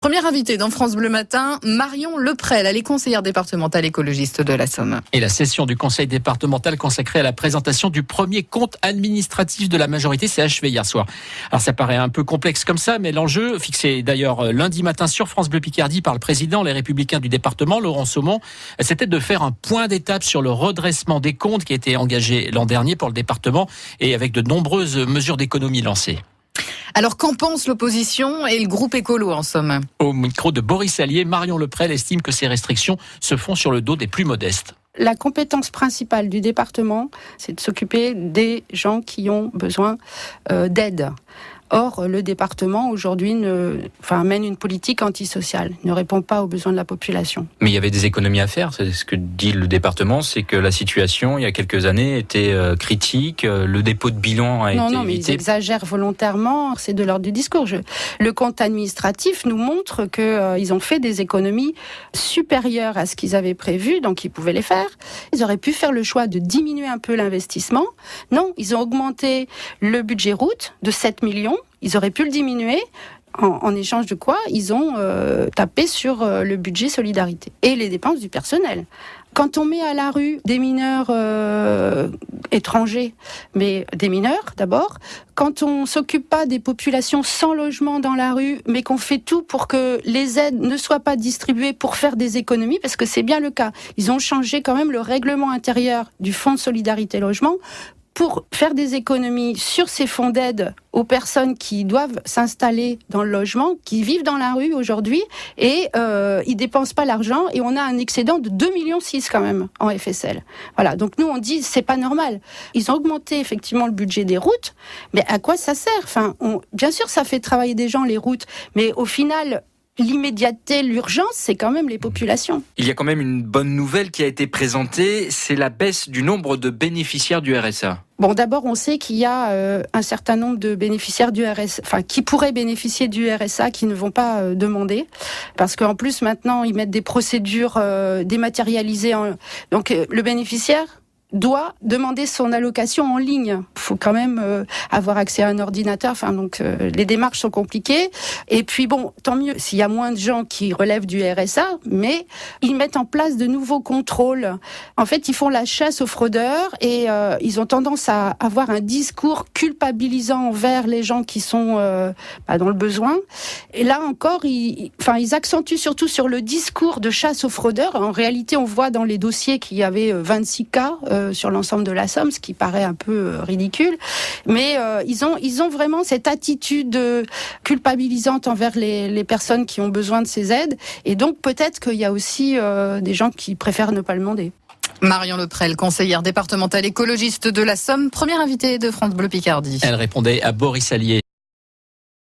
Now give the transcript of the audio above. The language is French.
Première invitée dans France Bleu Matin, Marion Leprel, elle est conseillère départementale écologiste de la Somme. Et la session du conseil départemental consacrée à la présentation du premier compte administratif de la majorité s'est achevée hier soir. Alors ça paraît un peu complexe comme ça, mais l'enjeu, fixé d'ailleurs lundi matin sur France Bleu Picardie par le président Les Républicains du département, Laurent Saumon, c'était de faire un point d'étape sur le redressement des comptes qui a été engagé l'an dernier pour le département et avec de nombreuses mesures d'économie lancées. Alors qu'en pense l'opposition et le groupe écolo en Somme ? Au micro de Boris Allier, Marion Leprel estime que ces restrictions se font sur le dos des plus modestes. La compétence principale du département, c'est de s'occuper des gens qui ont besoin d'aide. Or, le département, aujourd'hui, mène une politique antisociale, ne répond pas aux besoins de la population. Mais il y avait des économies à faire, c'est ce que dit le département, c'est que la situation, il y a quelques années, était critique, le dépôt de bilan a été évité. Non, mais ils exagèrent volontairement, c'est de l'ordre du discours. Le compte administratif nous montre qu'ils ont fait des économies supérieures à ce qu'ils avaient prévu, donc ils pouvaient les faire. Ils auraient pu faire le choix de diminuer un peu l'investissement. Non, ils ont augmenté le budget route de 7 millions. Ils auraient pu le diminuer, en échange de quoi ils ont tapé sur le budget solidarité et les dépenses du personnel. Quand on met à la rue des mineurs étrangers, mais des mineurs d'abord, quand on s'occupe pas des populations sans logement dans la rue, mais qu'on fait tout pour que les aides ne soient pas distribuées pour faire des économies, parce que c'est bien le cas. Ils ont changé quand même le règlement intérieur du Fonds de solidarité logement pour faire des économies sur ces fonds d'aide aux personnes qui doivent s'installer dans le logement, qui vivent dans la rue aujourd'hui, et ils dépensent pas l'argent, et on a un excédent de 2,6 millions quand même en FSL. Voilà, donc nous on dit c'est pas normal. Ils ont augmenté effectivement le budget des routes, mais à quoi ça sert ? Bien sûr ça fait travailler des gens les routes, mais au final l'immédiateté, l'urgence, c'est quand même les populations. Il y a quand même une bonne nouvelle qui a été présentée, c'est la baisse du nombre de bénéficiaires du RSA. Bon, d'abord, on sait qu'il y a un certain nombre de bénéficiaires du RSA, qui pourraient bénéficier du RSA, qui ne vont pas demander, parce qu'en plus, maintenant, ils mettent des procédures dématérialisées. Donc, le bénéficiaire doit demander son allocation en ligne. Il faut quand même avoir accès à un ordinateur. Les démarches sont compliquées. Et puis bon, tant mieux s'il y a moins de gens qui relèvent du RSA, mais ils mettent en place de nouveaux contrôles. En fait, ils font la chasse aux fraudeurs et ils ont tendance à avoir un discours culpabilisant envers les gens qui sont dans le besoin. Et là encore, ils accentuent surtout sur le discours de chasse aux fraudeurs. En réalité, on voit dans les dossiers qu'il y avait 26 cas sur l'ensemble de la Somme, ce qui paraît un peu ridicule. Mais ils ont vraiment cette attitude culpabilisante envers les personnes qui ont besoin de ces aides. Et donc peut-être qu'il y a aussi des gens qui préfèrent ne pas le demander. Marion Leprel, conseillère départementale écologiste de la Somme, première invitée de France Bleu Picardie. Elle répondait à Boris Allier.